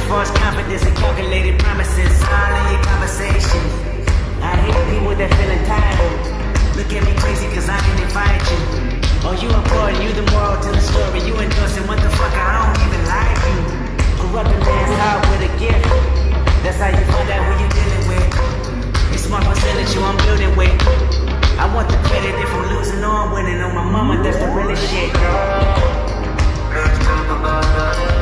false confidence and calculated promises all in your conversations. I hate people that feel entitled. Look at me crazy cause I didn't invite you. Oh, you important, you the moral to the story. You endorsing, what the fuck, I don't even like you. Corrupt a man's heart with a gift. That's how you find out who you dealing with. It's smart percentage you I'm building with. I want the credit if I'm losing or I'm winning. On my mama, that's the realest shit. Let's talk about